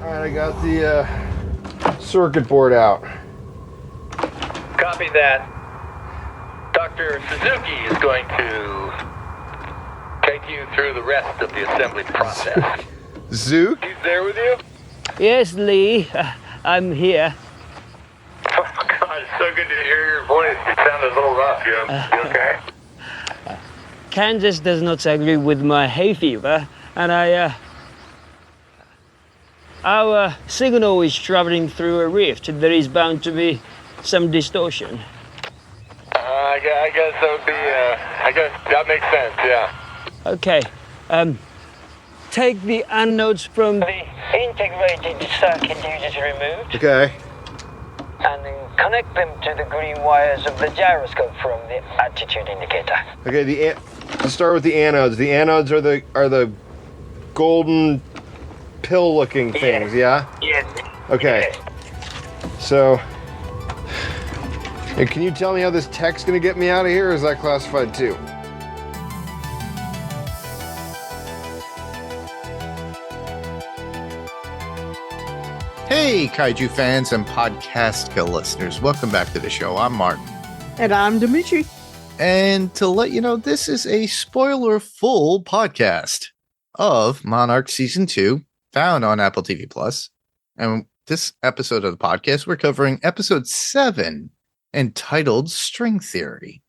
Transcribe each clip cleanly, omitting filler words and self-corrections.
Alright, I got the circuit board out. Copy that. Dr. Suzuki is going to take you through the rest of the assembly process. Zook? He's there with you? Yes, Lee. I'm here. Oh, God, it's so good to hear your voice. You sound a little rough. You okay? Kansas does not agree with my hay fever, and our signal is traveling through a rift. There is bound to be some distortion. I guess that would be, I guess that makes sense, yeah. Okay. Take the anodes from the integrated circuit you just removed. Okay. And then connect them to the green wires of the gyroscope from the attitude indicator. Okay, let's start with the anodes. The anodes are the golden pill-looking things, yeah? Yes. Okay. Yes. So, and can you tell me how this tech's gonna get me out of here, or is that classified too? Hey, Kaiju fans and Podcastica listeners. Welcome back to the show. I'm Mark. And I'm Dimitri. And to let you know, this is a spoiler-full podcast of Monarch Season 2, found on Apple TV+. And this episode of the podcast, we're covering Episode 7, entitled String Theory.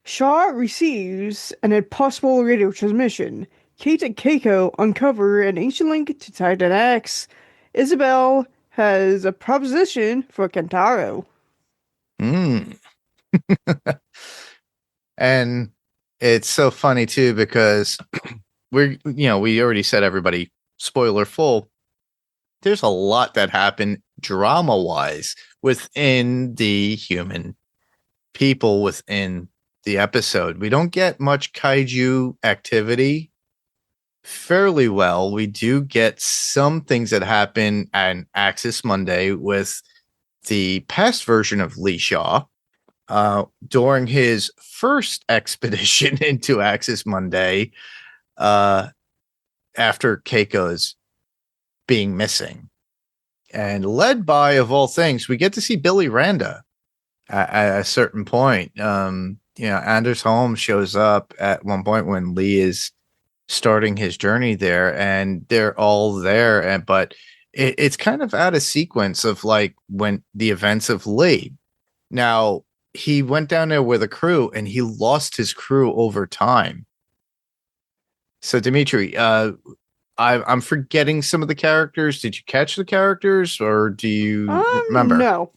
Shaw receives an impossible radio transmission. Kate and Keiko uncover an ancient link to Titan X. Isabel has a proposition for Kentaro. And it's so funny too, because we already said everybody spoiler full. There's a lot that happened drama wise within the human people within the episode. We don't get much kaiju activity fairly well. We do get some things that happen on Axis Monday with the past version of Lee Shaw during his first expedition into Axis Monday after Keiko's being missing. And led by, of all things, we get to see Billy Randa at a certain point. Anders Holm shows up at one point when Lee is starting his journey there, and they're all there, but it's kind of out of sequence of like when the events of Lee. Now, he went down there with a crew and he lost his crew over time. So Dimitri, I'm forgetting some of the characters. Did you catch the characters, or do you remember? No.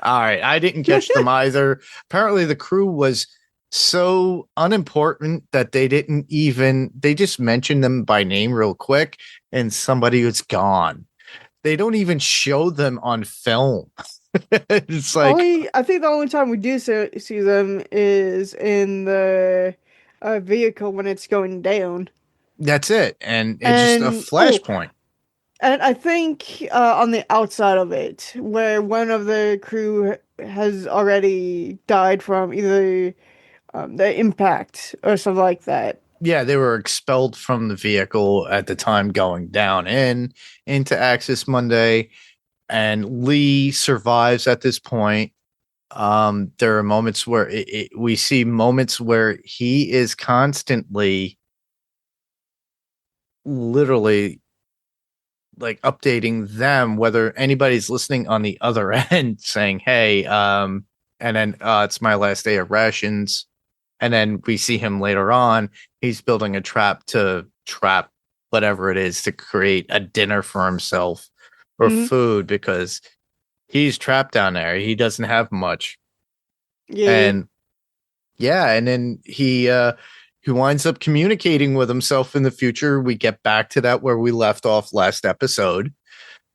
All right, I didn't catch them either. Apparently the crew was so unimportant that they just mentioned them by name real quick, and somebody was gone. They don't even show them on film. It's like, I think the only time we do see them is in the vehicle when it's going down. that's it, and it's just a flashpoint. And I think on the outside of it, where one of the crew has already died from either the impact or something like that. Yeah, they were expelled from the vehicle at the time going down into Axis Monday, and Lee survives at this point. There are moments where we see moments where he is constantly, literally, like updating them, whether anybody's listening on the other end, saying, "Hey," and then it's my last day of rations. And then we see him later on. He's building a trap to trap whatever it is to create a dinner for himself or food, because he's trapped down there. He doesn't have much. Yeah. And then he winds up communicating with himself in the future. We get back to that where we left off last episode,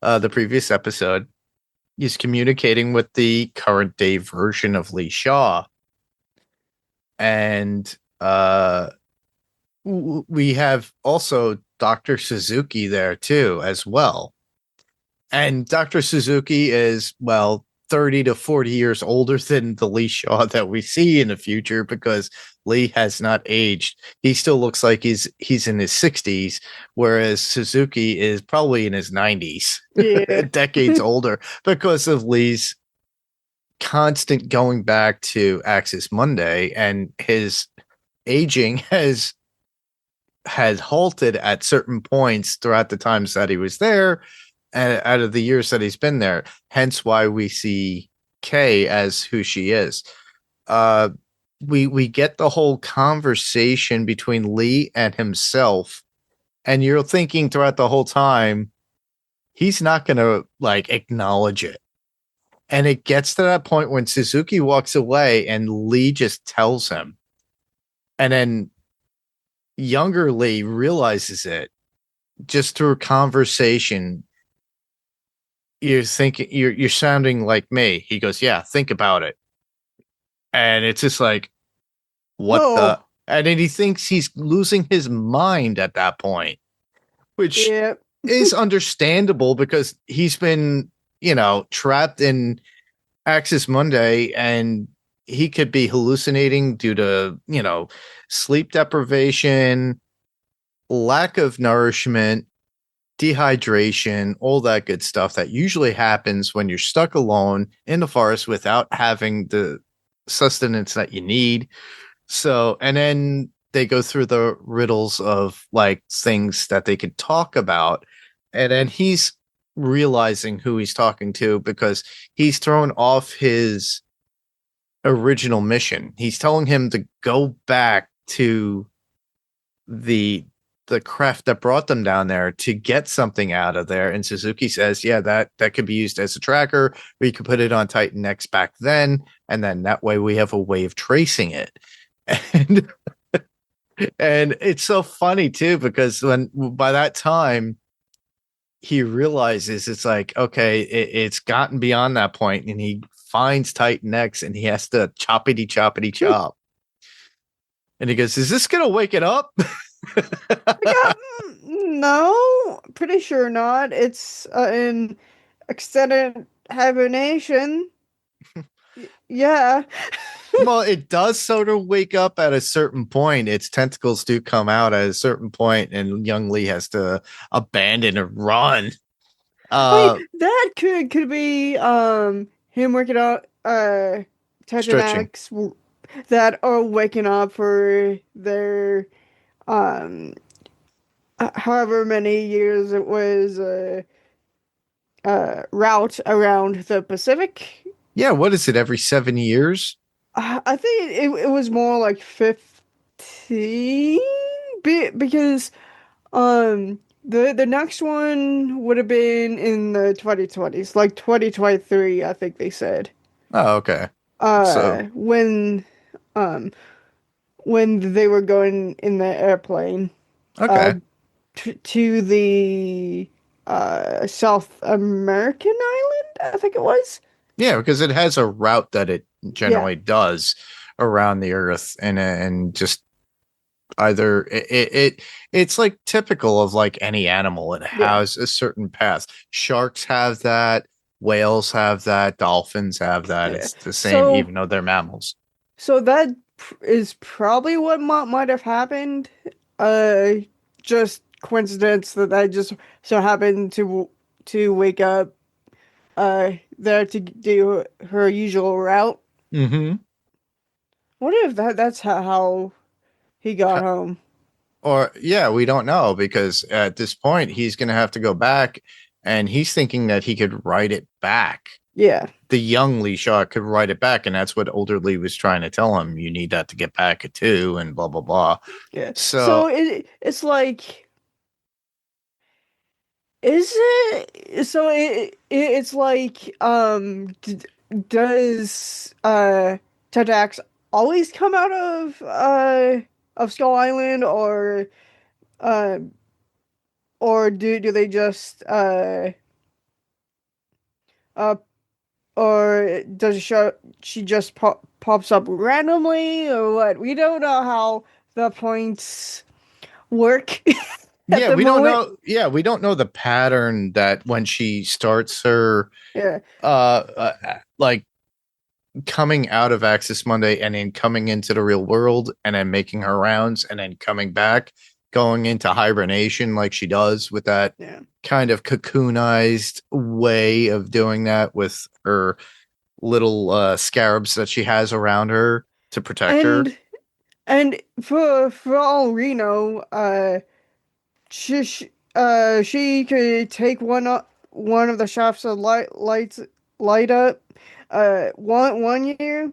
the previous episode. He's communicating with the current day version of Lee Shaw. And we have also Dr. Suzuki there too, as well. And Dr. Suzuki is, 30 to 40 years older than the Lee Shaw that we see in the future, because Lee has not aged. He still looks like he's in his 60s, whereas Suzuki is probably in his 90s, Yeah. decades older, because of Lee's constant going back to Axis Monday, and his aging has halted at certain points throughout the times that he was there, and out of the years that he's been there. Hence why we see Kay as who she is. We get the whole conversation between Lee and himself, and you're thinking throughout the whole time he's not going to like acknowledge it. And it gets to that point when Suzuki walks away and Lee just tells him. And then younger Lee realizes it just through conversation. You're thinking, you're sounding like me. He goes, yeah, think about it. And it's just like, what the? And then he thinks he's losing his mind at that point, which is understandable because he's been, trapped in Axis Monday, and he could be hallucinating due to, sleep deprivation, lack of nourishment, dehydration, all that good stuff that usually happens when you're stuck alone in the forest without having the sustenance that you need. So, and then they go through the riddles of like things that they could talk about. And then he's realizing who he's talking to because he's thrown off his original mission. He's telling him to go back to the craft that brought them down there to get something out of there. And Suzuki says, yeah, that could be used as a tracker. We could put it on Titan X back then. And then that way we have a way of tracing it. And it's so funny too, because by that time he realizes it's like, okay, it's gotten beyond that point, and he finds Titan X and he has to choppity chop. And he goes, is this going to wake it up? No, pretty sure not. It's in extended hibernation. Yeah. Well, it does sort of wake up at a certain point. Its tentacles do come out at a certain point, and young Lee has to abandon and run. Wait, that could be him working out Titan X that are waking up for their however many years it was route around the Pacific. Yeah, what is it, every 7 years? I think it was more like 15 because the next one would have been in the 2020s, like 2023, I think they said. Oh, okay. When they were going in the airplane. Okay. To the South American island, I think it was. Yeah, because it has a route that it generally does around the Earth, and just either it's like typical of like any animal. It has a certain path. Sharks have that, whales have that, dolphins have that. Yeah. It's the same, even though they're mammals. So that is probably what might have happened. Just coincidence that just so happened to wake up there to do her usual route. Mm-hmm. What if that's how he got home? Or we don't know, because at this point he's going to have to go back, and he's thinking that he could write it back. Yeah, the young Lee Shaw could write it back, and that's what older Lee was trying to tell him. You need that to get back at 2, and blah blah blah. Yeah. So it's like. Is it? So it's like, does Tadax always come out of Skull Island, or do they just or does she just pops up randomly, or what? We don't know how the points work. We don't know. Yeah, we don't know the pattern that when she starts her, like coming out of Axis Monday and then coming into the real world and then making her rounds and then coming back, going into hibernation like she does with that kind of cocoonized way of doing that with her little scarabs that she has around her to protect her. And for all we know, she could take one of the shafts of light up. One year,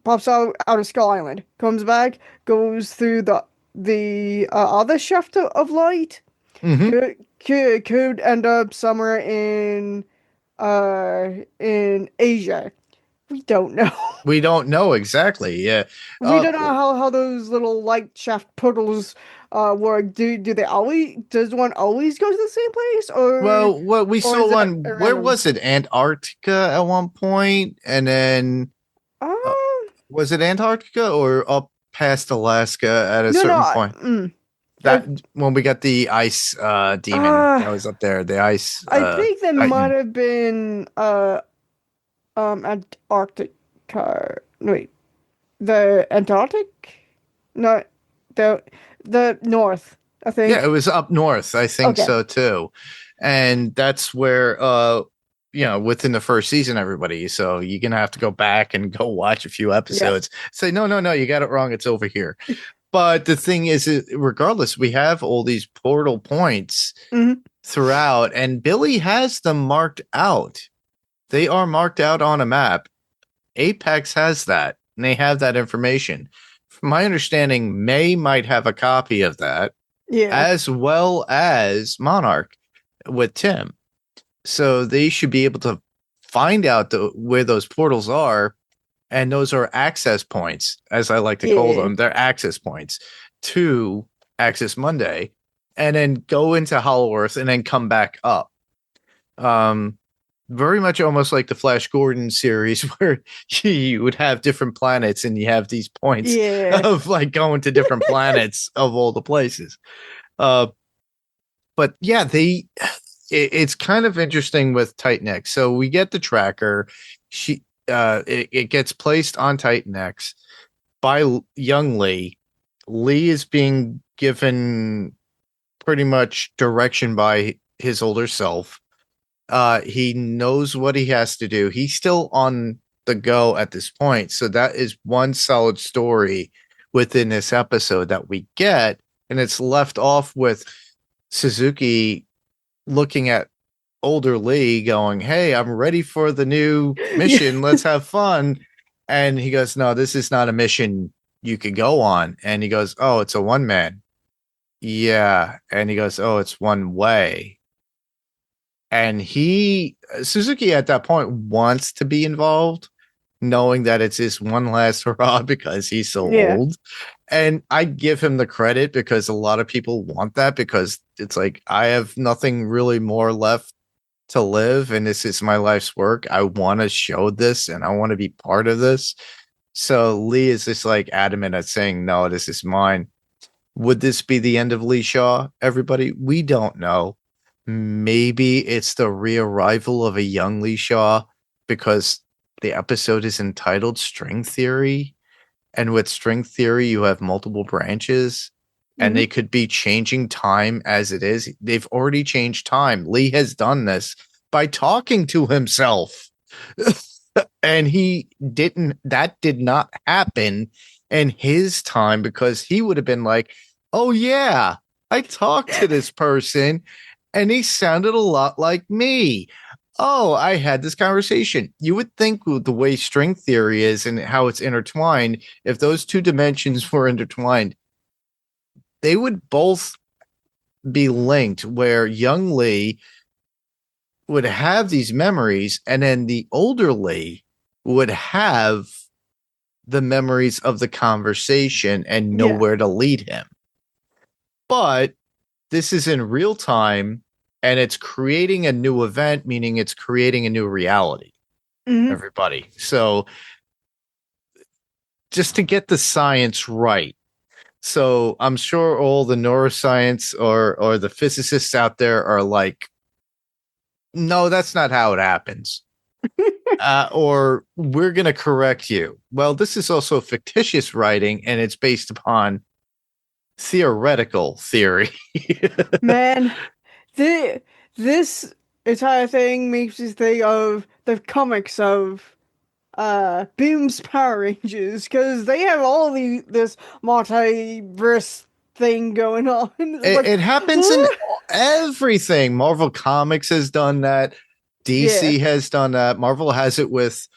pops out of Skull Island, comes back, goes through the other shaft of light. Could end up somewhere in Asia. We don't know. We don't know exactly. Yeah, we don't know how those little light shaft portals work. Do they always? Does one always go to the same place? Or what we saw one. Where was it? Antarctica at one point, and then was it Antarctica or up past Alaska at a certain point? That when we got the ice demon that was up there, the ice. I think that might have been Antarctica. Wait, the Antarctic? No, the north. I think. Yeah, it was up north. I think so too, and that's where within the first season, everybody. So you're gonna have to go back and go watch a few episodes. Yeah. Say no, you got it wrong. It's over here. But the thing is, regardless, we have all these portal points throughout, and Billy has them marked out. They are marked out on a map. Apex has that, and they have that information. From my understanding, May might have a copy of that, as well as Monarch with Tim. So they should be able to find out where those portals are. And those are access points, as I like to call them. They're access points to Axis Monday, and then go into Hollow Earth and then come back up. Very much almost like the Flash Gordon series, where you would have different planets and you have these points of like going to different planets of all the places. But yeah, it's kind of interesting with Titan X. So we get the tracker. It gets placed on Titan X by young Lee. Lee is being given pretty much direction by his older self. He knows what he has to do. He's still on the go at this point. So that is one solid story within this episode that we get. And it's left off with Suzuki looking at older Lee going, "Hey, I'm ready for the new mission. Let's have fun." And he goes, "No, this is not a mission you could go on." And he goes, "Oh, it's a one man." Yeah. And he goes, "Oh, it's one way." And Suzuki at that point wants to be involved, knowing that it's his one last hurrah because he's so old. And I give him the credit because a lot of people want that, because it's like, I have nothing really more left to live, and this is my life's work. I want to show this and I want to be part of this. So Lee is just like adamant at saying, "No, this is mine." Would this be the end of Lee Shaw, everybody? We don't know. Maybe it's the re-arrival of a young Lee Shaw, because the episode is entitled String Theory, and with string theory you have multiple branches. And they could be changing time as it is. They've already changed time. Lee has done this by talking to himself. And that did not happen in his time, because he would have been like, "Oh yeah, I talked to this person and he sounded a lot like me. Oh, I had this conversation." You would think with the way string theory is and how it's intertwined, if those two dimensions were intertwined, they would both be linked, where young Lee would have these memories, and then the older Lee would have the memories of the conversation and know where to lead him. But this is in real time, and it's creating a new event, meaning it's creating a new reality, everybody. So just to get the science right. So I'm sure all the neuroscience or the physicists out there are like, "No, that's not how it happens." or we're going to correct you. Well, this is also fictitious writing, and it's based upon theoretical theory. Man, this entire thing makes me think of the comics of Boom's Power Rangers, because they have all this multiverse thing going on. It happens in everything. Marvel Comics has done that. DC has done that. Marvel has it with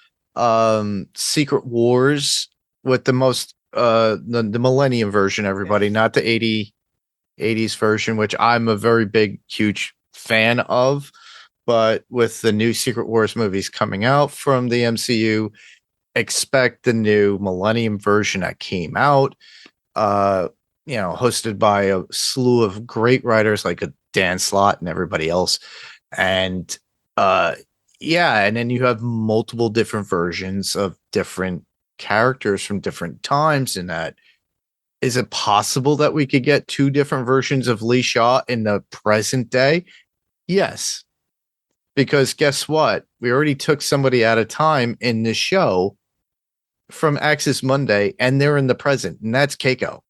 Secret Wars, with the most the Millennium version, everybody, not the 80s version, which I'm a very big, huge fan of. But with the new Secret Wars movies coming out from the MCU, expect the new Millennium version that came out, hosted by a slew of great writers like Dan Slott and everybody else. And and then you have multiple different versions of different characters from different times in that. Is it possible that we could get two different versions of Lee Shaw in the present day? Yes. Because guess what? We already took somebody at a time in this show from Axis Monday, and they're in the present, and that's Keiko.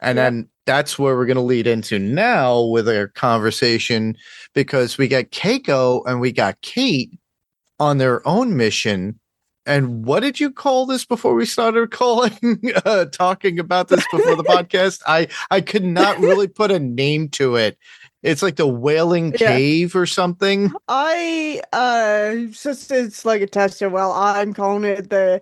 And then that's where we're going to lead into now with our conversation, because we got Keiko and we got Kate on their own mission. And what did you call this before we started talking about this before the podcast? I could not really put a name to it. It's like the Wailing Cave or something. Since it's like a test, well, I'm calling it the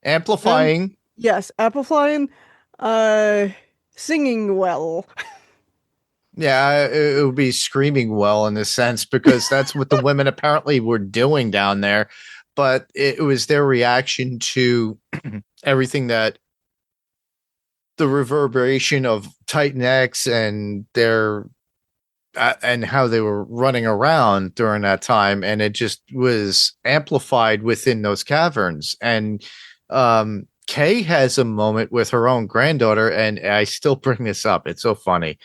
amplifying. Yes, amplifying singing well. Yeah, it would be screaming well in a sense, because that's what the women apparently were doing down there. But it was their reaction to everything, that the reverberation of Titan X and their and how they were running around during that time, and it just was amplified within those caverns. And Kay has a moment with her own granddaughter, and I still bring this up. It's so funny.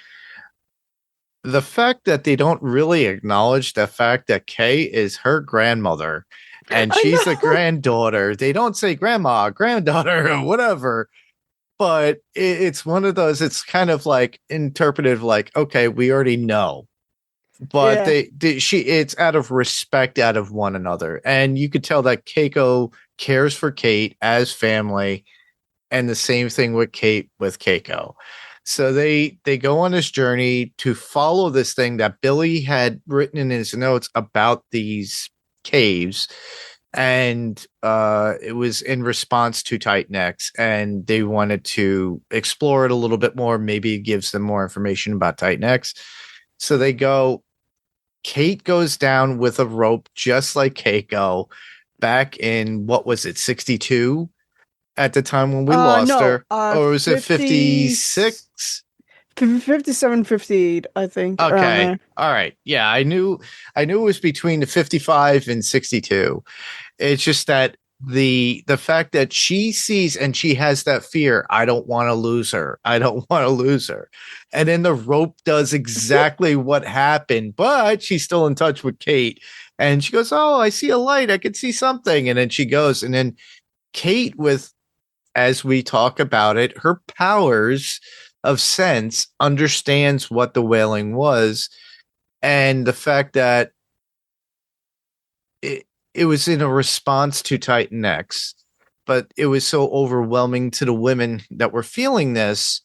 The fact that they don't really acknowledge the fact that Kay is her grandmother and she's the granddaughter. They don't say grandma, granddaughter, or whatever. But it's one of those, it's kind of like interpretive, like, okay, we already know. But it's out of respect out of one another. And you could tell that Keiko cares for Kate as family, and the same thing with Kate with Keiko. So they go on this journey to follow this thing that Billy had written in his notes about these caves. And it was in response to Titan X, and they wanted to explore it a little bit more. Maybe it gives them more information about Titan X. So they go. Kate goes down with a rope, just like Keiko, back in, what was it, 62? At the time when we lost her, or was it 56? 57, 58, I think. Okay, all right, yeah, I knew it was between the 55 and 62. It's just that the fact that she sees and she has that fear. I don't want to lose her. And then the rope does exactly what happened, but she's still in touch with Kate, and she goes, "Oh, I see a light. I can see something." And then she goes, and then Kate, with, as we talk about it, her powers of sense, understands what the wailing was, and the fact that it was in a response to Titan X, but it was so overwhelming to the women that were feeling this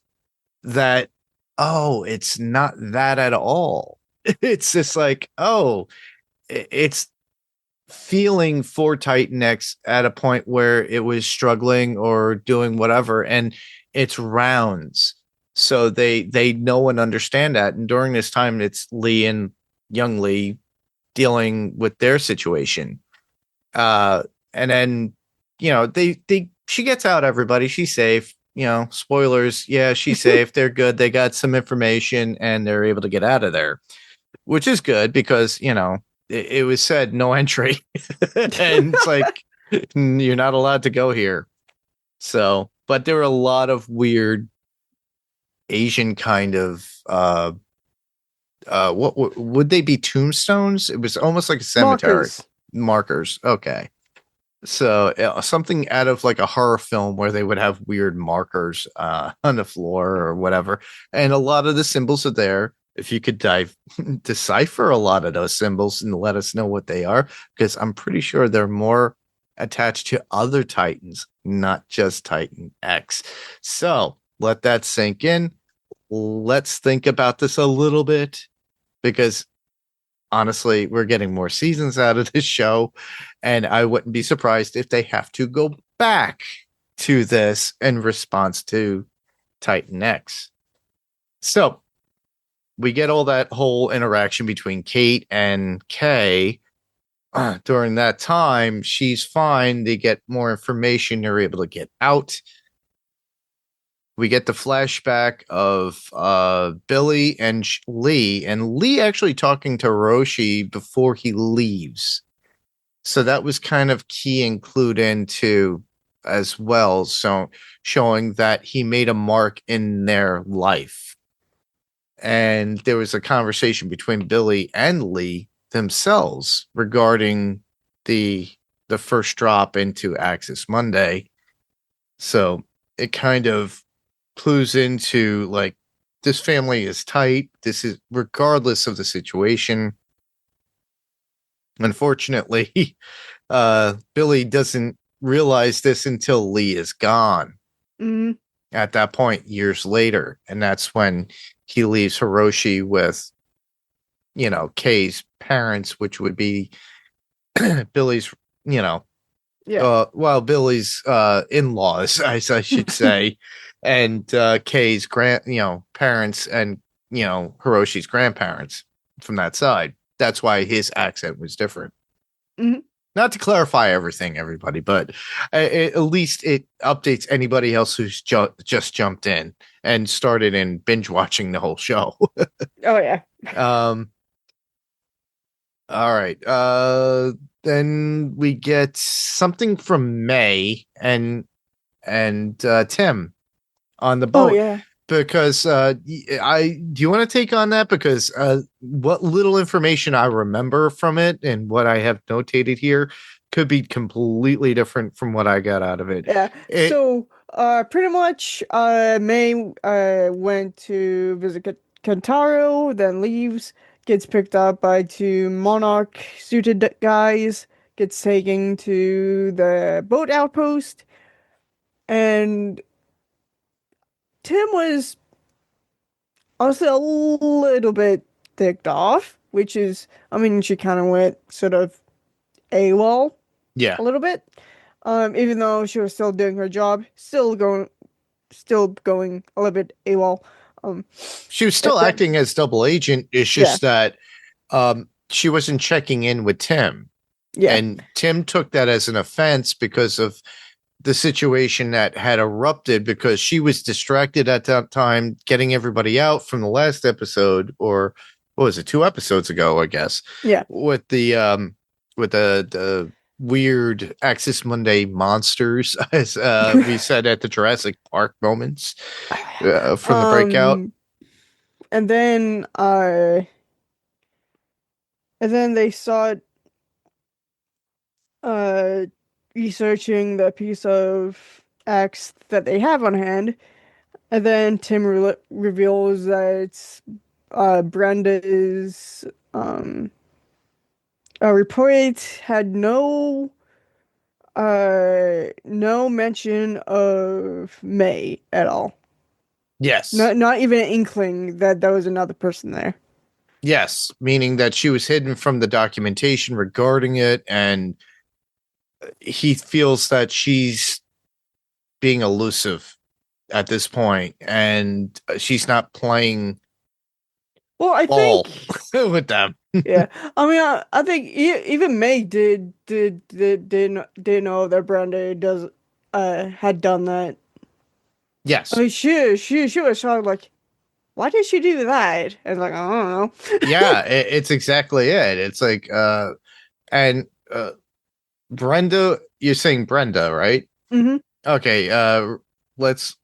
that, oh, it's not that at all. It's just like, oh, it's feeling for Titan X at a point where it was struggling or doing whatever, and it's rounds. So they know and understand that. And during this time, it's Lee and young Lee dealing with their situation. And then, she gets out, everybody. She's safe. Spoilers. Yeah, she's safe. They're good. They got some information and they're able to get out of there, which is good because, it was said no entry. And it's like, you're not allowed to go here. So, but there were a lot of weird Asian kind of what would they be, tombstones? It was almost like a cemetery. Markers. Okay. So something out of like a horror film where they would have weird markers on the floor or whatever. And a lot of the symbols are there. If you could decipher a lot of those symbols and let us know what they are, because I'm pretty sure they're more attached to other Titans, not just Titan X. So let that sink in. Let's think about this a little bit, because honestly, we're getting more seasons out of this show, and I wouldn't be surprised if they have to go back to this in response to Titan X. So we get all that whole interaction between Kate and Kay. During that time, she's fine. They get more information. They're able to get out. We get the flashback of Billy and Lee actually talking to Hiroshi before he leaves. So that was kind of key and clued into as well. So showing that he made a mark in their life. And there was a conversation between Billy and Lee themselves regarding the first drop into Axis Monday. So it kind of clues into like, this family is tight. This is regardless of the situation. Unfortunately, Billy doesn't realize this until Lee is gone. Mm-hmm. At that point, years later, and that's when he leaves Hiroshi with, Kay's parents, which would be Billy's, Billy's in-laws, I should say, and Kay's parents, and Hiroshi's grandparents from that side. That's why his accent was different. Mm-hmm. Not to clarify everything, everybody, but at least it updates anybody else who's just jumped in and started in binge watching the whole show. Oh yeah. All right. Then we get something from May and Tim on the boat. Oh yeah. Because do you want to take on that? Because what little information I remember from it and what I have notated here could be completely different from what I got out of it. Yeah. So pretty much May went to visit Kentaro, then leaves, gets picked up by two Monarch suited guys, gets taken to the boat outpost, and Tim was also a little bit ticked off, which is, she kind of went sort of AWOL. Yeah. A little bit. Even though she was still doing her job, still going a little bit AWOL. She was still acting as double agent. It's just that she wasn't checking in with Tim. Yeah. And Tim took that as an offense because of the situation that had erupted, because she was distracted at that time getting everybody out from the last episode, or what was it, 2 episodes ago, I guess. Yeah. With the weird Axis Monday monsters, as we said at the Jurassic Park moments from the breakout. And then they saw researching the piece of X that they have on hand, and then Tim reveals that it's Brenda's report had no mention of May at all. Yes. Not even an inkling that there was another person there. Yes, meaning that she was hidden from the documentation regarding it, and he feels that she's being elusive at this point, and she's not playing ball with them. Yeah, I think even May did know that Brenda had done that. Yes, she was shocked, like, why did she do that? And like, I don't know. Yeah, it's exactly it. It's like, and Brenda, you're saying Brenda, right? Mm-hmm. Okay, let's.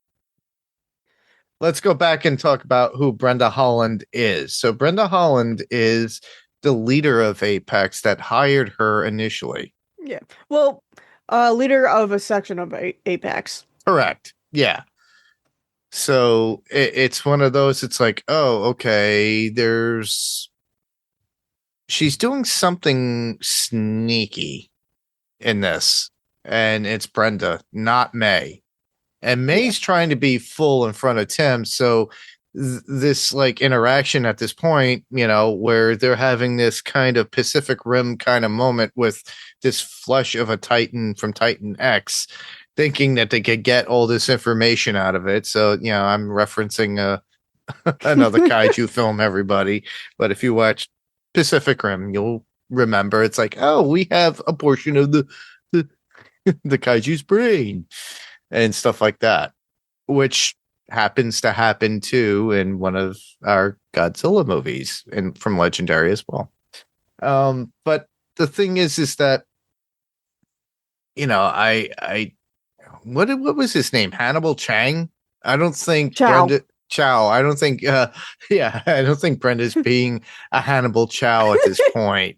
let's go back and talk about who Brenda Holland is. So Brenda Holland is the leader of Apex that hired her initially. Yeah. Well, leader of a section of Apex. Correct. Yeah. So it's one of those, it's like, oh, okay, she's doing something sneaky in this. And it's Brenda, not May. And May's trying to be full in front of Tim. So this like interaction at this point, where they're having this kind of Pacific Rim kind of moment with this flesh of a Titan from Titan X, thinking that they could get all this information out of it. So, I'm referencing another kaiju film, everybody. But if you watch Pacific Rim, you'll remember it's like, oh, we have a portion of the kaiju's brain and stuff like that, which happens to happen too in one of our Godzilla movies and from Legendary as well. But the thing is that, I what was his name? Hannibal Chang? I don't think Chow. Brenda Chow. I don't think I don't think Brenda's being a Hannibal Chow at this point.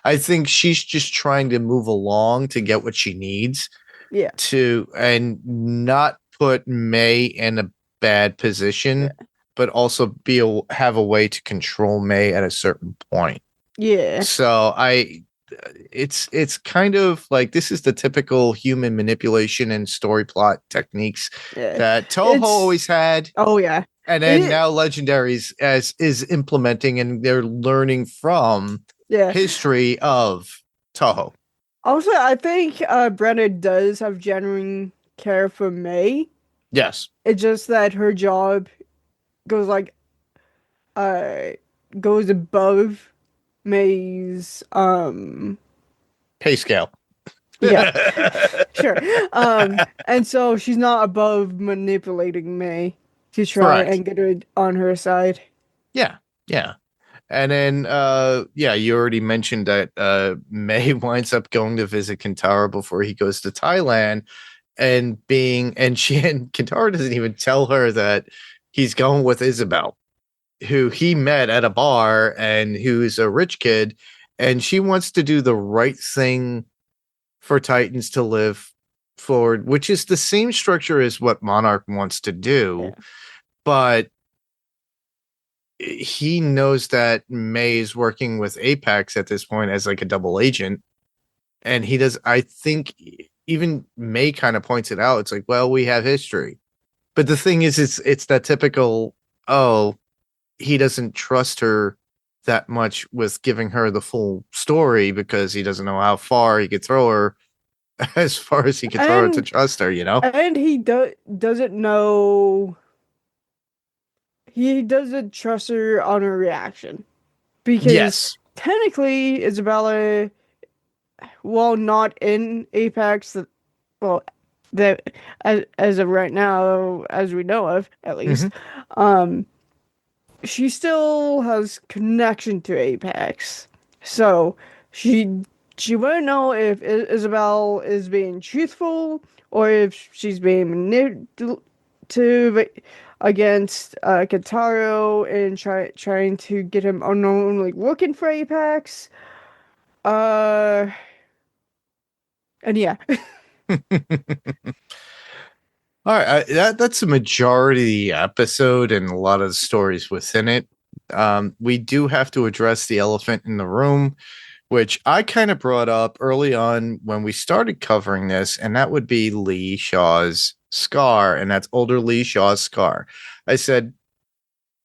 I think she's just trying to move along to get what she needs. Yeah. And not put May in a bad position, but also have a way to control May at a certain point. Yeah. So it's kind of like, this is the typical human manipulation and story plot techniques that Toho always had. Oh yeah. And then now Legendaries is implementing, and they're learning from history of Toho. Also, I think Brenda does have genuine care for May. Yes. It's just that her job goes above May's pay scale. Yeah. Sure. And so she's not above manipulating May to try and get her on her side. Yeah. Yeah. And then, you already mentioned that May winds up going to visit Kintaro before he goes to Thailand, and Kintaro doesn't even tell her that he's going with Isabel, who he met at a bar and who's a rich kid, and she wants to do the right thing for Titans to live forward, which is the same structure as what Monarch wants to do, but he knows that May is working with Apex at this point as like a double agent. And I think even May kind of points it out. It's like, well, we have history. But the thing is, it's that typical, he doesn't trust her that much with giving her the full story because he doesn't know how far he could throw her, as far as he could throw her to trust her, And he doesn't know. He doesn't trust her on her reaction. Because technically, Isabella, while not in Apex, that as of right now, as we know of, at least, she still has connection to Apex. So she won't know if Isabel is being truthful or if she's being manipulative against Kintaro and trying to get him unknowingly looking for Apex. And yeah. All right, that's a majority of the episode and a lot of the stories within it. We do have to address the elephant in the room, which I kind of brought up early on when we started covering this, and that would be Lee Shaw's scar, and that's older Lee Shaw's scar. I said,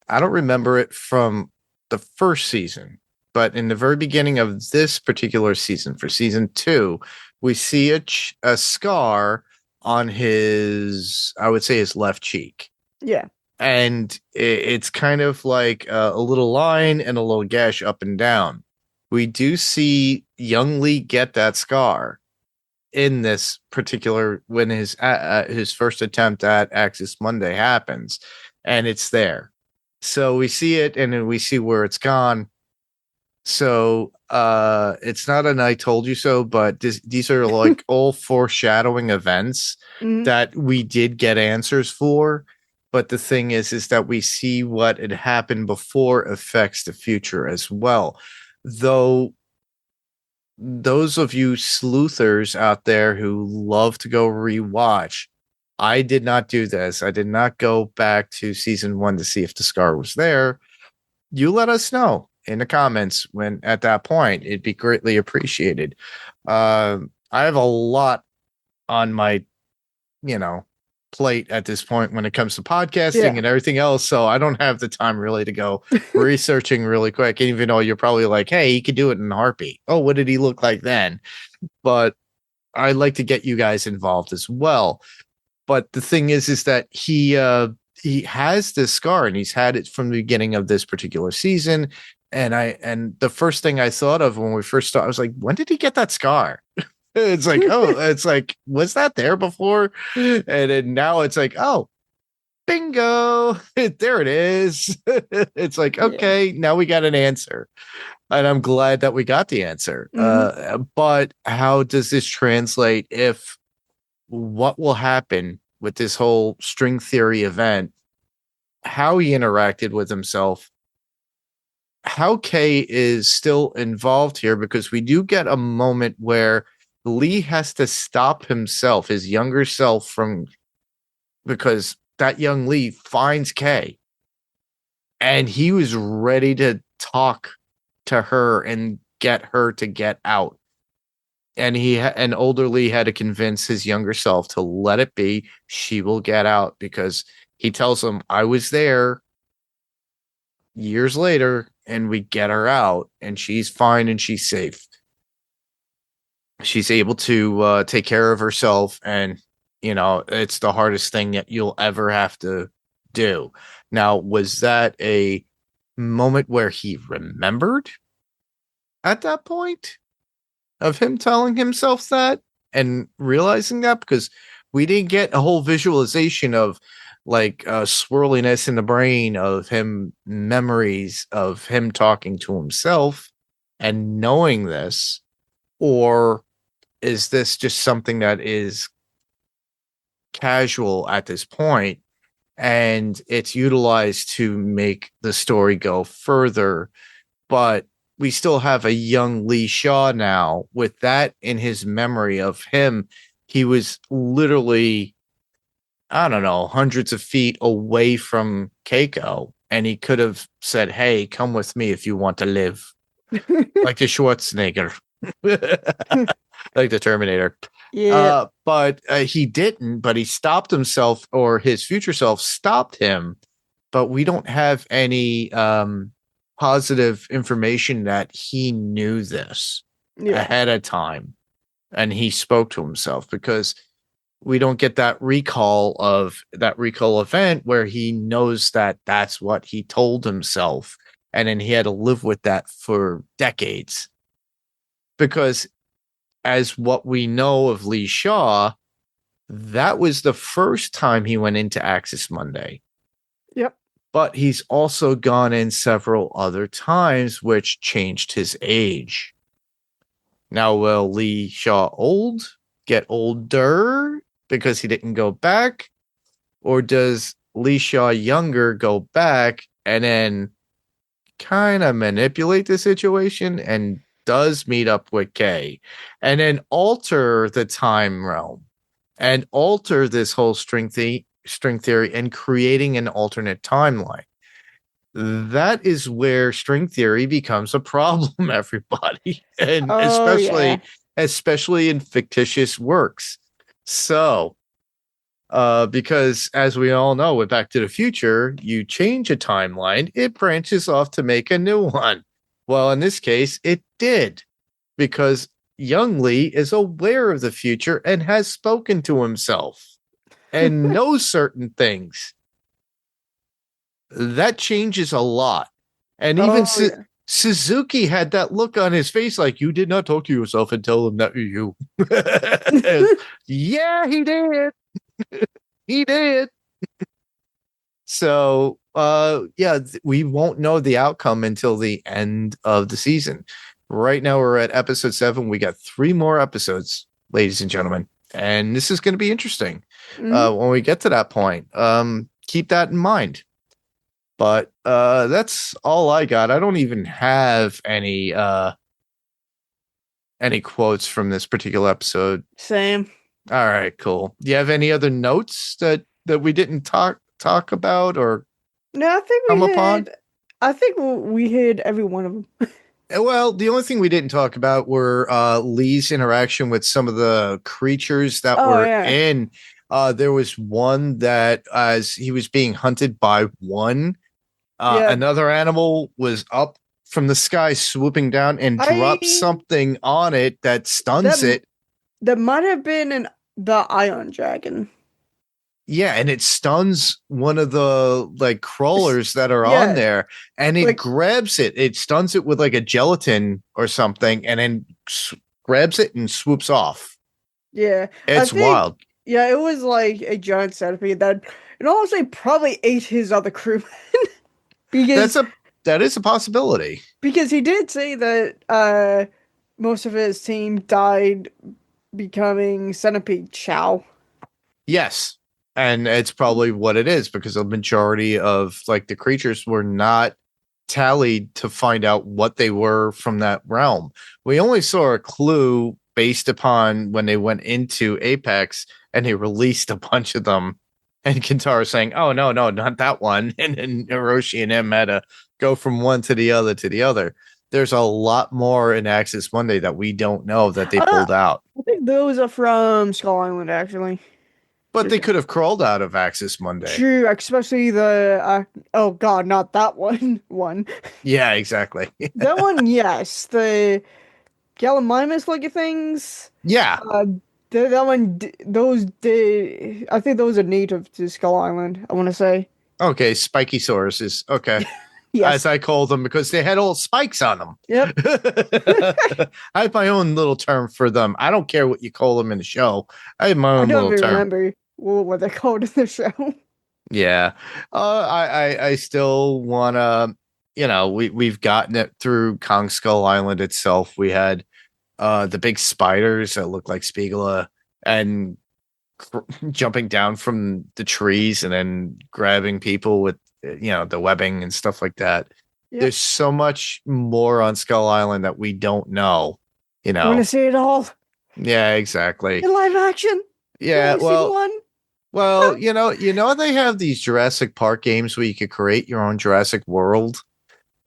I don't remember it from the first season, but in the very beginning of this particular season, for season 2, we see a scar on his, I would say, his left cheek. Yeah. And it's kind of like a little line and a little gash up and down. We do see young Lee get that scar in this particular, when his first attempt at Axis Monday happens, and it's there. So we see it, and then we see where it's gone. So it's not an I told you so, but these are like all foreshadowing events that we did get answers for. But the thing is that we see what had happened before affects the future as well. Though those of you sleuthers out there who love to go rewatch, I did not do this. I did not go back to season 1 to see if the scar was there. You let us know in the comments when at that point. It'd be greatly appreciated. I have a lot on my, plate at this point when it comes to podcasting and everything else. So I don't have the time really to go researching really quick. And even though you're probably like, hey, he could do it in a heartbeat. Oh, what did he look like then? But I'd like to get you guys involved as well. But the thing is that he has this scar and he's had it from the beginning of this particular season. And the first thing I thought of when we first started, I was like, when did he get that scar? It's like, was that there before? And then now it's like, oh, bingo, there it is. It's like, okay, now we got an answer. And I'm glad that we got the answer. But how does this translate if what will happen with this whole string theory event, how he interacted with himself, how Kay is still involved here, because we do get a moment where Lee has to stop himself, his younger self, because that young Lee finds Kay and he was ready to talk to her and get her to get out. And an older Lee had to convince his younger self to let it be. She will get out, because he tells him, I was there years later and we get her out and she's fine and she's safe. She's able to take care of herself, and it's the hardest thing that you'll ever have to do. Now, was that a moment where he remembered at that point of him telling himself that and realizing that? Because we didn't get a whole visualization of like swirliness in the brain of him, memories of him talking to himself and knowing this. Or is this just something that is casual at this point and it's utilized to make the story go further? But we still have a young Lee Shaw now with that in his memory of him. He was literally, I don't know, hundreds of feet away from Keiko, and he could have said, hey, come with me if you want to live. Like the Schwarzenegger. Like the Terminator. But he didn't, but he stopped himself, or his future self stopped him. But we don't have any positive information that he knew this ahead of time and he spoke to himself, because we don't get that recall event where he knows that that's what he told himself, and then he had to live with that for decades. Because as what we know of Lee Shaw, that was the first time he went into Axis Monday. Yep. But he's also gone in several other times, which changed his age. Now, will Lee Shaw get older because he didn't go back? Or does Lee Shaw younger go back and then kind of manipulate the situation and does meet up with Kay and then alter the time realm and alter this whole string theory and creating an alternate timeline? That is where string theory becomes a problem, everybody. And especially in fictitious works. So, because as we all know, with Back to the Future, you change a timeline, it branches off to make a new one. Well, in this case, it did, because young Lee is aware of the future and has spoken to himself and knows certain things. That changes a lot. And even Suzuki had that look on his face like, you did not talk to yourself and tell him that you. Yeah, he did. He did. So, we won't know the outcome until the end of the season. Right now, we're at episode 7. We got 3 more episodes, ladies and gentlemen. And this is going to be interesting when we get to that point. keep that in mind. But that's all I got. I don't even have any quotes from this particular episode. Same. All right, cool. Do you have any other notes that we didn't talk about or No, I think come upon? I think we hit every one of them. Well, the only thing we didn't talk about were Lee's interaction with some of the creatures that were in. There was one that, as he was being hunted by one, another animal was up from the sky, swooping down and dropped something on it that stuns it. That might have been the Ion Dragon. Yeah, and it stuns one of the crawlers that are on there, and it grabs it. It stuns it with a gelatin or something, and then grabs it and swoops off. Yeah, it's wild. Yeah, it was like a giant centipede that, and honestly, probably ate his other crewmen. Because that is a possibility. Because he did say that most of his team died becoming centipede chow. Yes. And it's probably what it is, because a majority of the creatures were not tallied to find out what they were from that realm. We only saw a clue based upon when they went into Apex and they released a bunch of them. And Kintaro saying, "Oh, no, not that one." And then Hiroshi and him had to go from one to the other to the other. There's a lot more in Axis Monday that we don't know that they pulled out. I think those are from Skull Island, actually. But they could have crawled out of Axis Monday. True, especially the oh god, not that one. Yeah, exactly. That one, yes. The Gallimimus looking things. Yeah. That one, I think those are native to Skull Island, I want to say. Okay, spiky sauruses. Okay. Yes. As I called them, because they had all spikes on them. Yep. I have my own little term for them. I don't care what you call them in the show. I have my own little term. I don't remember what they're called in the show. Yeah. I still want to, we've gotten it through Kong Skull Island itself. We had the big spiders that look like Spiegula and jumping down from the trees and then grabbing people with the webbing and stuff like that. Yep. There's so much more on Skull Island that we don't know. I want to see it all. Yeah, exactly. In live action. Yeah, well, they have these Jurassic Park games where you could create your own Jurassic World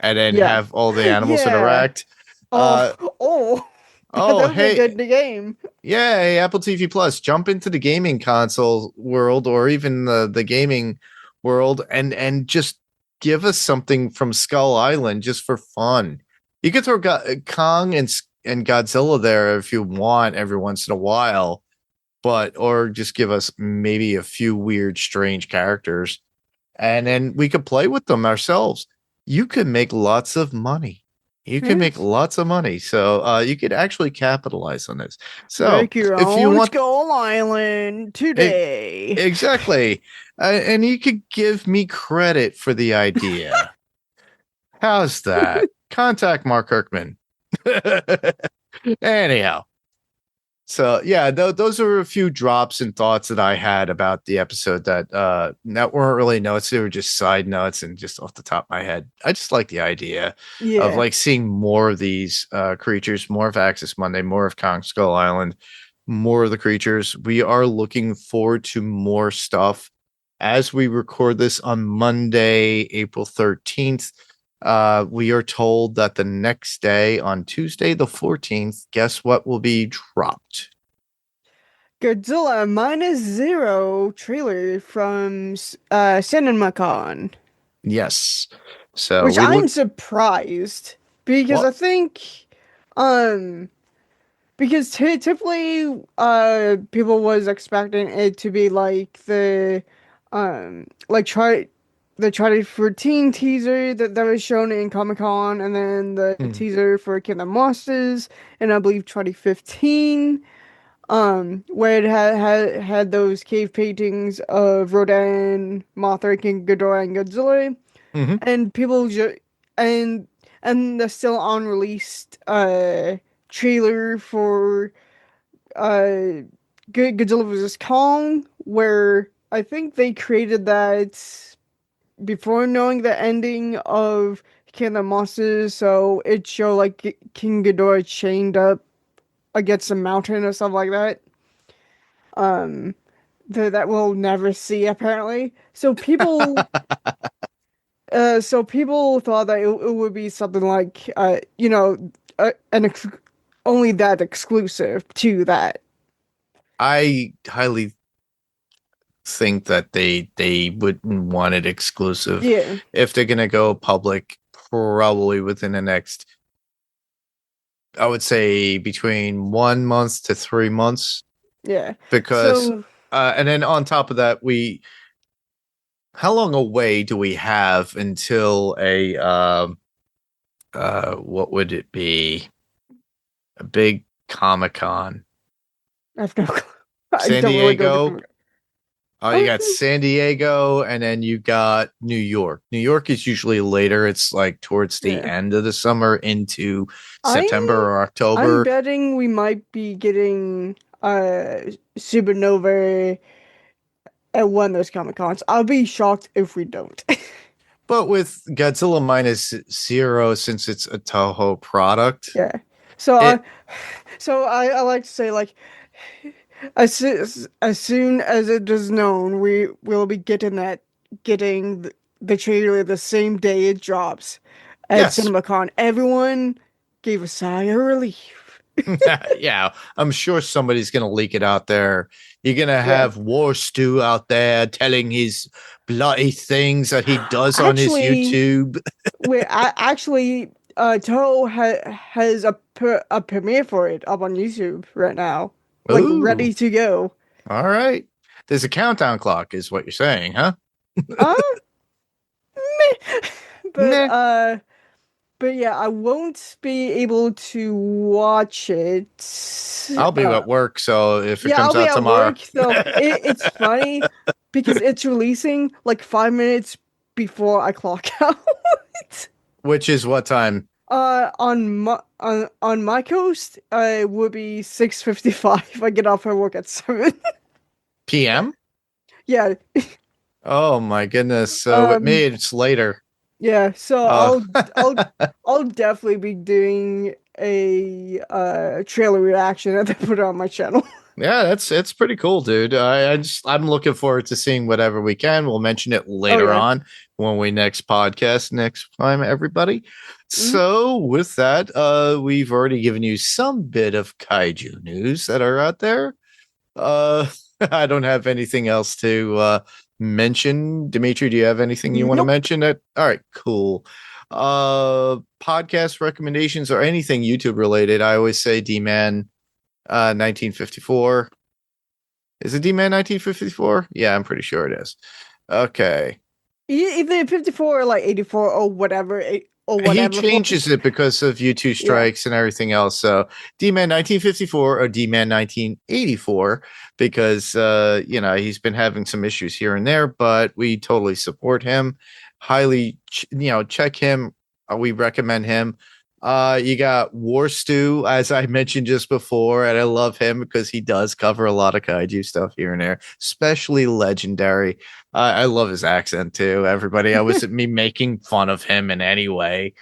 and then have all the animals interact. Hey, good game. Yeah, hey, Apple TV Plus, jump into the gaming console world or even the gaming world and just give us something from Skull Island just for fun. You could throw Kong and Godzilla there if you want every once in a while, or just give us maybe a few weird, strange characters, and then we could play with them ourselves. You could make lots of money. So you could actually capitalize on this. So make your own Skull Island today. Exactly. And you could give me credit for the idea. How's that? Contact Mark Kirkman. Anyhow. So yeah, those are a few drops and thoughts that I had about the episode that weren't really notes. They were just side notes and just off the top of my head. I just like the idea of seeing more of these creatures, more of Axis Monday, more of Kong Skull Island, more of the creatures. We are looking forward to more stuff as we record this on Monday, April 13th. We are told that the next day, on Tuesday the 14th, guess what will be dropped? Godzilla -0 trailer from CinemaCon. Yes. So which I'm surprised because I think because typically people was expecting it to be like the Friday 13 teaser that was shown in Comic-Con, and then the teaser for King of Monsters, and I believe 2015, where it had those cave paintings of Rodan, Mothra, King Ghidorah, and Godzilla, and people and the still unreleased trailer for Godzilla vs. Kong, where I think they created that before knowing the ending of King of Monsters, so it showed like King Ghidorah chained up against a mountain or something like that. That we'll never see apparently. So people thought that it would be something like, only that exclusive to that. I highly think that they wouldn't want it exclusive. Yeah, If they're gonna go public, probably within the next, I would say between 1 month to 3 months. yeah. Because So and then on top of that, how long away do we have until a what would it be? A big Comic-Con. I have no clue. I San don't really go Diego. different- Oh, you got San Diego, and then you got New York. New York is usually later. It's like towards the Yeah. end of the summer into September or October. I'm betting we might be getting Supernova at one of those Comic Cons. I'll be shocked if we don't. But with Godzilla minus zero, since it's a Toho product, Yeah. So I like to say, like, as soon as it is known, we will be getting the trailer the same day it drops at Yes. CinemaCon. Everyone gave a sigh of relief. yeah, I'm sure somebody's going to leak it out there. You're going to have War Stew out there telling his bloody things that he does on his Actually, YouTube. Toho has a premiere for it up on YouTube right now, like Ooh. ready to go. All right. There's a countdown clock, is what you're saying, huh? Meh. Meh. But yeah, I won't be able to watch it. I'll be at work, so if it Yeah, comes I'll be out at tomorrow. work, so it's funny because it's releasing like 5 minutes before I clock out. Which is what time? On my coast, it would be 6:55. I get off at work at 7. PM? Yeah, Oh my goodness. So with me, it's later. yeah. So Oh. I'll definitely be doing a trailer reaction that I put on my channel. Yeah, it's pretty cool, dude. I'm looking forward to seeing whatever we can. We'll mention it later yeah. on when we next podcast next time, everybody. So with that, we've already given you some bit of kaiju news that are out there. I don't have anything else to mention. Dimitri, do you have anything you want to Nope. mention? All right, cool. Podcast recommendations or anything YouTube related. I always say D-Man 1954. Is it D-Man 1954? Yeah, I'm pretty sure it is. Okay. Either 54 or like 84 or whatever. Or whatever. He changes it because of YouTube strikes and everything else. So D-Man 1954 or D-Man 1984 because he's been having some issues here and there, but we totally support him. Highly, check him. We recommend him. You got War Stew, as I mentioned just before, and I love him because he does cover a lot of kaiju stuff here and there, especially Legendary. I love his accent too. Everybody, I wasn't me making fun of him in any way.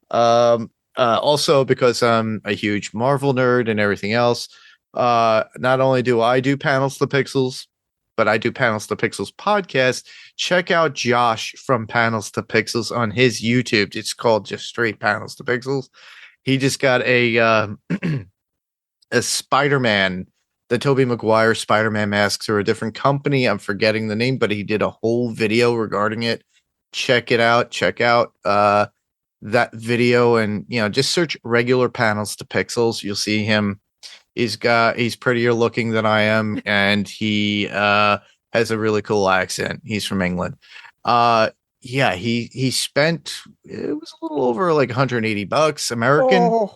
Also, because I'm a huge Marvel nerd and everything else, not only do I do Panels to Pixels, but I do Panels to Pixels podcast. Check out Josh from Panels to Pixels on his YouTube. It's called just straight Panels to Pixels. He just got a Spider-Man, the Tobey Maguire Spider-Man masks are a different company. I'm forgetting the name, but he did a whole video regarding it. Check it out. Check out that video and just search regular Panels to Pixels. You'll see him. He's prettier looking than I am, and he has a really cool accent. He's from England. He spent, it was a little over like $180 American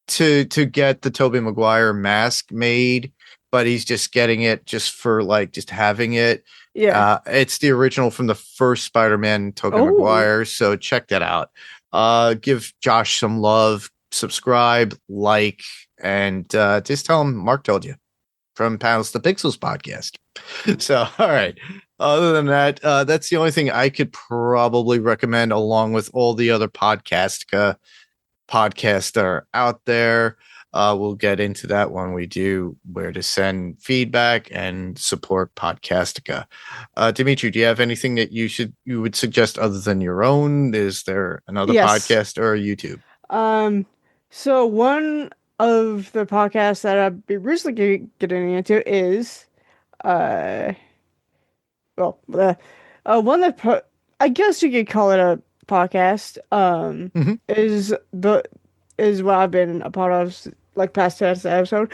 to get the Tobey Maguire mask made, but he's just getting it just for like just having it. Yeah. It's the original from the first Spider-Man Tobey Maguire, so check that out. Give Josh some love, subscribe, like, and just tell him Mark told you from Panels to Pixels podcast. So, all right. Other than that, that's the only thing I could probably recommend, along with all the other Podcastica podcasts that are out there. We'll get into that when we do where to send feedback and support Podcastica. Dimitri, do you have anything that you would suggest other than your own? Is there another Yes. podcast or YouTube? So one of the podcasts that I've been recently getting into is, one that I guess you could call it a podcast. Mhm. Is what I've been a part of, like past episode,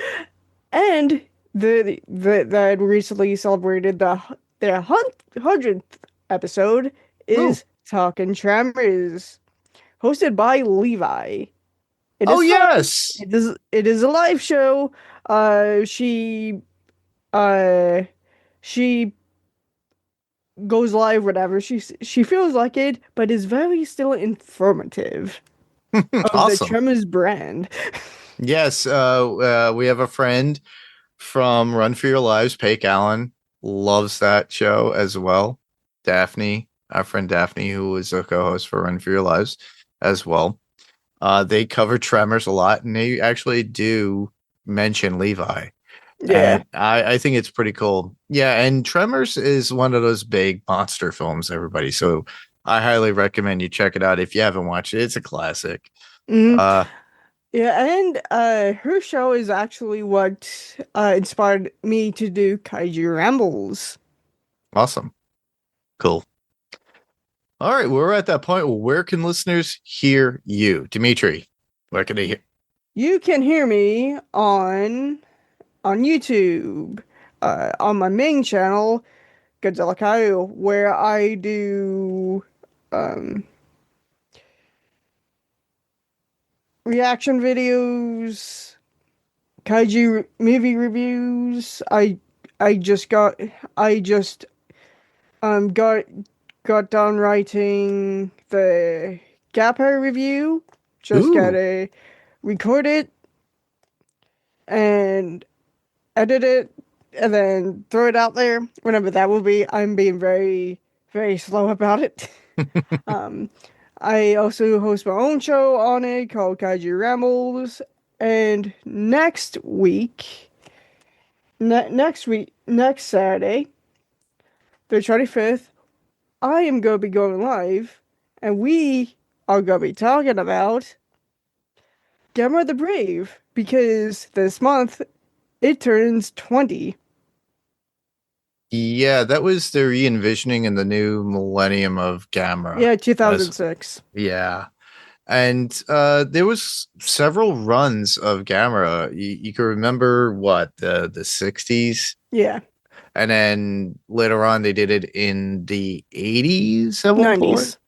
and that recently celebrated their 100th episode is Talking Tremors, hosted by Levi. It is fun. Yes. It is a live show. She goes live whenever she feels like it, but is very still informative of Awesome. the Tremors brand. Yes, we have a friend from Run for Your Lives, Paige Allen, loves that show as well. Daphne, our friend Daphne, who is a co-host for Run for Your Lives as well. They cover Tremors a lot, and they actually do mention Levi. Yeah. And I think it's pretty cool. Yeah, and Tremors is one of those big monster films, everybody. So I highly recommend you check it out if you haven't watched it. It's a classic. Yeah, and her show is actually what inspired me to do Kaiju Rambles. Awesome. Cool. All right, we're at that point. Where can listeners hear you? Dimitri, where can they hear? You can hear me on YouTube, on my main channel, Godzilla Kyru, where I do reaction videos, kaiju movie reviews. I just got done writing the Gapper review. Just gotta record it and edit it and then throw it out there whenever that will be. I'm being very, very slow about it. I also host my own show on it called Kaiju Rambles. And next Saturday, the 25th, I am going to be going live, and we are going to be talking about Gamma the Brave, because this month it turns 20. Yeah, that was the re-envisioning in the new millennium of Gamera. Yeah, 2006. Yeah. And there was several runs of Gamera. You can remember what, the 60s? Yeah. And then later on they did it in the 80s at one 90s. point.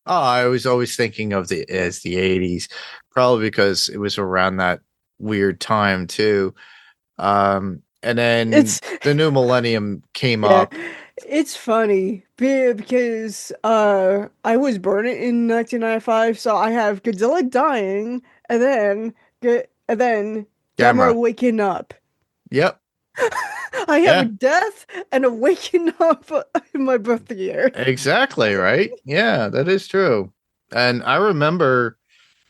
Oh, I was always thinking of the 80s, probably because it was around that weird time too. And then the new millennium came up. It's funny because I was born in 1995, so I have Godzilla dying, and then Gamera waking up. Yep. I have a death and a waking up in my birth year. Exactly, right? Yeah, that is true. And I remember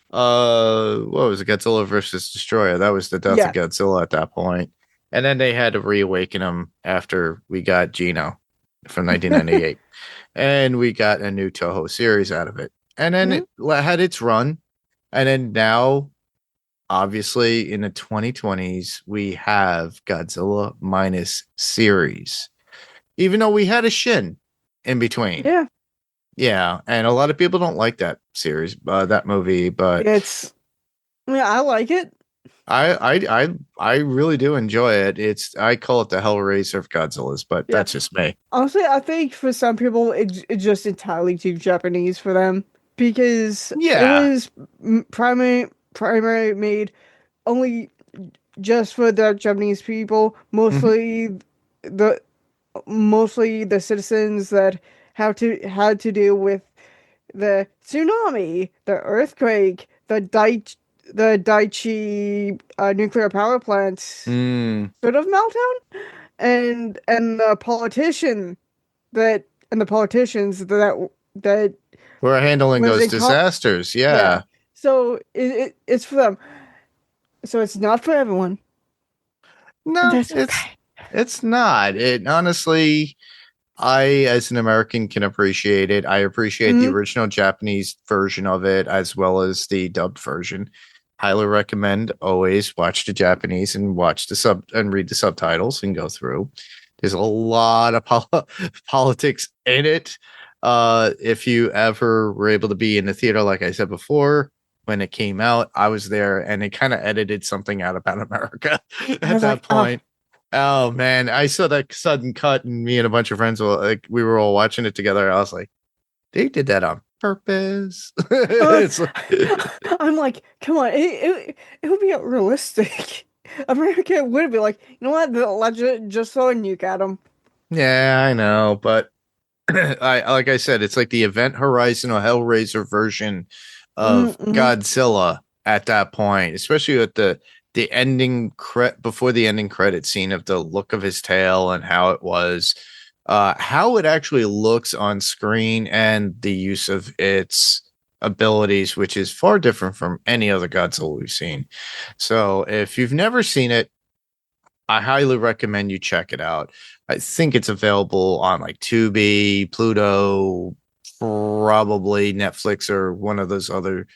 what was it, Godzilla versus Destroyer? That was the death of Godzilla at that point. And then they had to reawaken him after we got Gino from 1998. And we got a new Toho series out of it. And then it had its run. And then now, obviously, in the 2020s, we have Godzilla minus series. Even though we had a Shin in between. Yeah. Yeah. And a lot of people don't like that series, that movie, but I like it. I really do enjoy it. I call it the Hellraiser of Godzilla's, but that's just me. Honestly, I think for some people it's just entirely too Japanese for them, because it was primary made only just for the Japanese people, mostly the citizens that had to deal with the tsunami, the earthquake, the Daiichi nuclear power plant sort of meltdown, and the politician that and the politicians that We're handling was those in disasters. yeah. Yeah. So it's for them. So it's not for everyone. And No, that's okay. it's not. It honestly, I as an American can appreciate it. I appreciate the Mhm. original Japanese version of it as well as the dubbed version. Highly recommend always watch the Japanese and watch the sub and read the subtitles and go through. There's a lot of politics in it. If you ever were able to be in the theater, like I said before, when it came out, I was there and it kind of edited something out about America at that point. Oh man, I saw that sudden cut, and me and a bunch of friends we were all watching it together. I was like, they did that on purpose. It's I'm like, come on, it would be realistic. America would be like, you know what? Just throw a nuke at them. yeah, I know, but like I said, it's like the Event Horizon or Hellraiser version of Godzilla at that point, especially with the ending before the ending credit scene of the look of his tail and how it was, how it actually looks on screen and the use of its abilities, which is far different from any other Godzilla we've seen. So if you've never seen it, I highly recommend you check it out. I think it's available on like Tubi, Pluto, probably Netflix or one of those other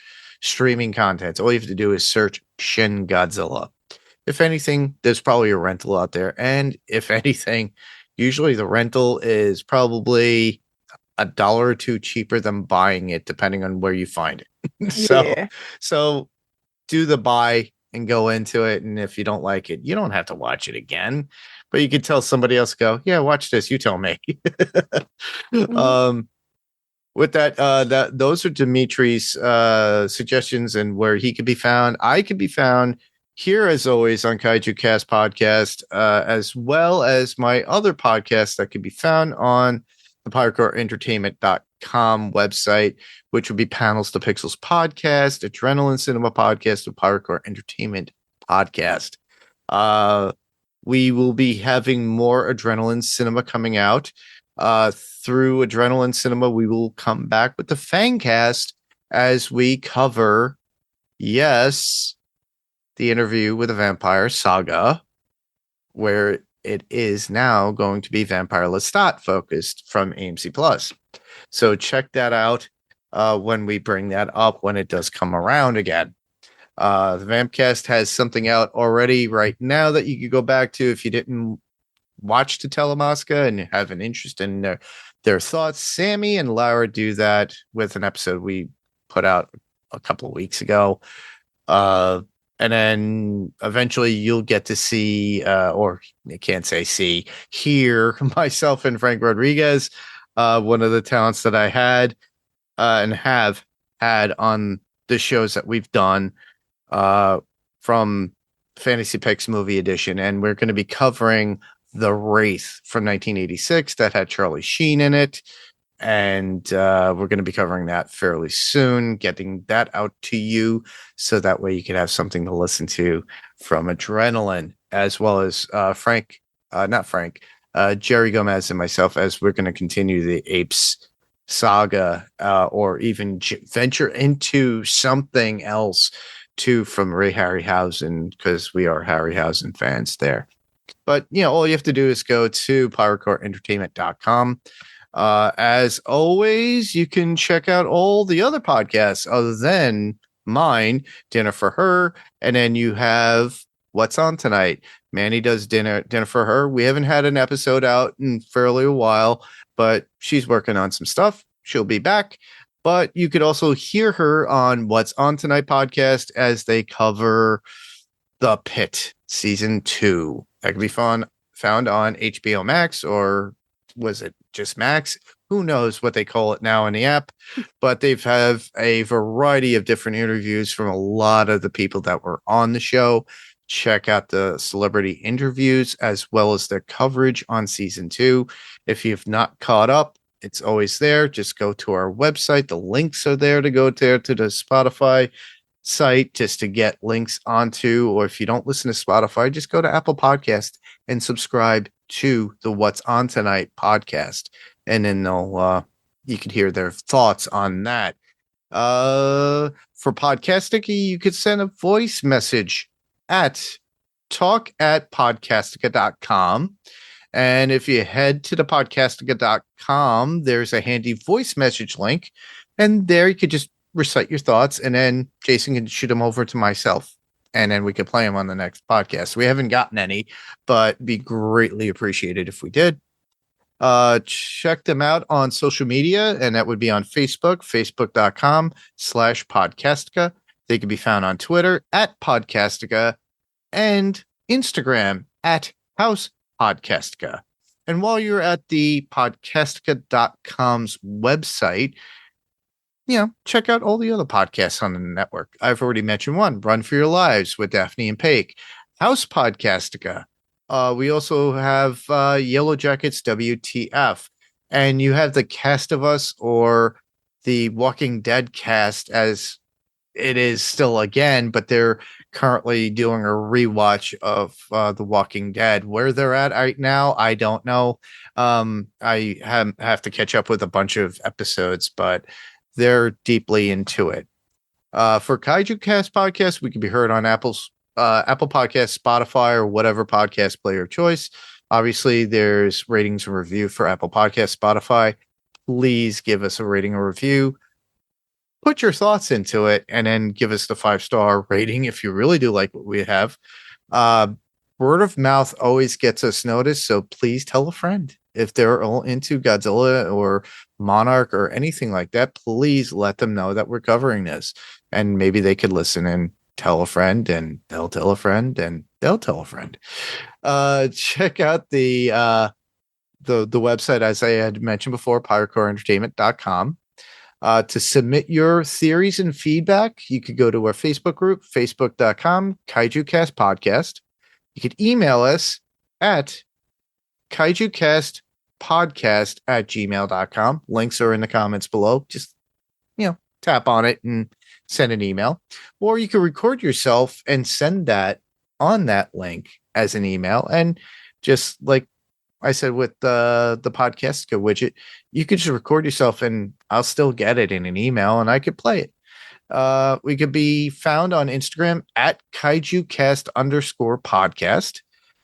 streaming contents. All you have to do is search Shin Godzilla. If anything, there's probably a rental out there. And if anything, usually the rental is probably $1 or $2 cheaper than buying it, depending on where you find it. So do the buy and go into it. And if you don't like it, you don't have to watch it again. But you could tell somebody else, go, yeah, watch this. You tell me. With that, those are Dimitri's suggestions and where he could be found. I could be found here, as always, on Kaiju Cast Podcast, as well as my other podcasts that can be found on the PirateCoreEntertainment.com website, which would be Panels to Pixels Podcast, Adrenaline Cinema Podcast, and PirateCore Entertainment Podcast. We will be having more Adrenaline Cinema coming out. Through Adrenaline Cinema, we will come back with the Fangcast as we cover, yes, the interview with the Vampire Saga, where it is now going to be Vampire Lestat focused from AMC Plus. So check that out when we bring that up, when it does come around again. The Vampcast has something out already right now that you could go back to if you didn't watch the Telemasca and have an interest in their thoughts. Sammy and Laura do that with an episode we put out a couple of weeks ago. And then eventually you'll get to see, or I can't say see, hear myself and Frank Rodriguez, one of the talents that I had and have had on the shows that we've done from Fantasy Picks Movie Edition. And we're going to be covering The Wraith from 1986 that had Charlie Sheen in it. And we're going to be covering that fairly soon, getting that out to you so that way you can have something to listen to from Adrenaline, as well as Jerry Gomez and myself, as we're going to continue the Apes saga or even venture into something else too from Ray Harryhausen, because we are Harryhausen fans there. But, all you have to do is go to PirateCoreEntertainment.com. As always, you can check out all the other podcasts other than mine, Dinner for Her, and then you have What's On Tonight. Manny does Dinner for Her. We haven't had an episode out in fairly a while, but she's working on some stuff. She'll be back. But you could also hear her on What's On Tonight podcast as they cover The Pit Season 2. That can be found on HBO Max, or was it just Max? Who knows what they call it now in the app, but they've have a variety of different interviews from a lot of the people that were on the show. Check out the celebrity interviews as well as their coverage on season 2. If you've not caught up, it's always there. Just go to our website. The links are there to go there to the Spotify site just to get links onto, or if you don't listen to Spotify, just go to Apple Podcast and subscribe to the What's On Tonight podcast. and then you could hear their thoughts on that. For Podcastica, you could send a voice message at talk@podcastica.com. And if you head to the podcastica.com, there's a handy voice message link. And there you could just recite your thoughts, and then Jason can shoot them over to myself. And then we could play them on the next podcast. We haven't gotten any, but be greatly appreciated if we did. Check them out on social media, and that would be on Facebook, facebook.com/Podcastica. They can be found on Twitter @Podcastica and Instagram @HousePodcastica. And while you're at the Podcastica.com's website, check out all the other podcasts on the network. I've already mentioned one, Run for Your Lives with Daphne and Paige, House Podcastica. We also have Yellow Jackets WTF. And you have the Cast of Us, or the Walking Dead cast, as it is still again, but they're currently doing a rewatch of The Walking Dead. Where they're at right now, I don't know. I have to catch up with a bunch of episodes, but they're deeply into it. For Kaiju Cast Podcast, we can be heard on Apple Podcasts, Spotify, or whatever podcast player of choice. Obviously, there's ratings and review for Apple Podcasts, Spotify. Please give us a rating or review. Put your thoughts into it, and then give us the 5-star rating if you really do like what we have. Word of mouth always gets us noticed, so please tell a friend. If they're all into Godzilla or Monarch or anything like that, please let them know that we're covering this. And maybe they could listen and tell a friend, and they'll tell a friend, and they'll tell a friend. Check out the website, as I had mentioned before, piratecoreentertainment.com. To submit your theories and feedback, you could go to our Facebook group, facebook.com, Kaiju Cast Podcast. You could email us at kaijukastpodcast@gmail.com. Links are in the comments below. Just, tap on it and send an email. Or you can record yourself and send that on that link as an email. And just like I said with the Podcastica widget, you could just record yourself and I'll still get it in an email and I could play it. We could be found on Instagram at KaijuCast_podcast.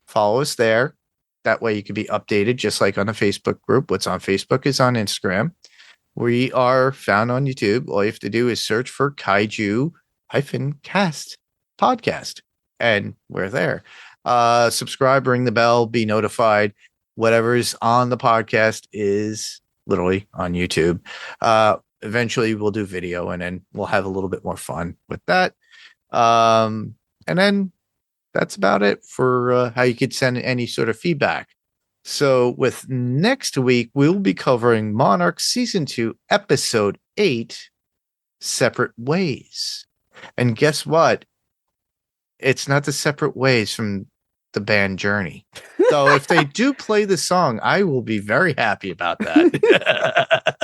Follow us there. That way you can be updated, just like on the Facebook group. What's on Facebook is on Instagram. We are found on YouTube. All you have to do is search for Kaiju-Cast Podcast, and we're there. Subscribe, ring the bell, be notified. Whatever's on the podcast is literally on YouTube. Eventually we'll do video, and then we'll have a little bit more fun with that. And then that's about it for how you could send any sort of feedback. So with next week, we'll be covering Monarch Season 2, Episode 8, Separate Ways. And guess what? It's not the Separate Ways from the band Journey. So if they do play the song, I will be very happy about that.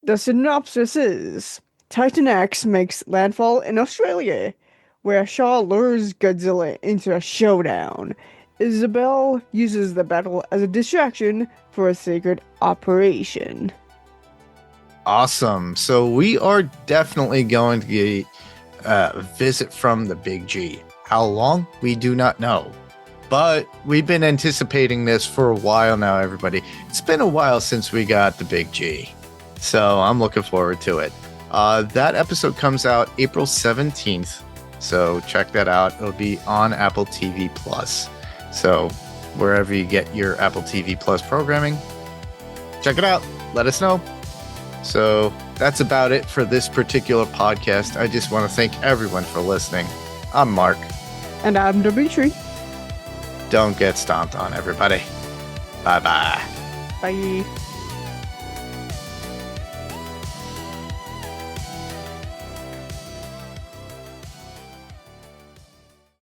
The synopsis is: Titan X makes landfall in Australia, where Shaw lures Godzilla into a showdown. Isabel uses the battle as a distraction for a secret operation. Awesome. So we are definitely going to get a visit from the Big G. How long? We do not know. But we've been anticipating this for a while now, everybody. It's been a while since we got the Big G. So I'm looking forward to it. That episode comes out April 17th. So check that out. It'll be on Apple TV Plus. So wherever you get your Apple TV Plus programming, check it out. Let us know. So that's about it for this particular podcast. I just want to thank everyone for listening. I'm Mark. And I'm Dimitri. Don't get stomped on, everybody. Bye-bye. Bye.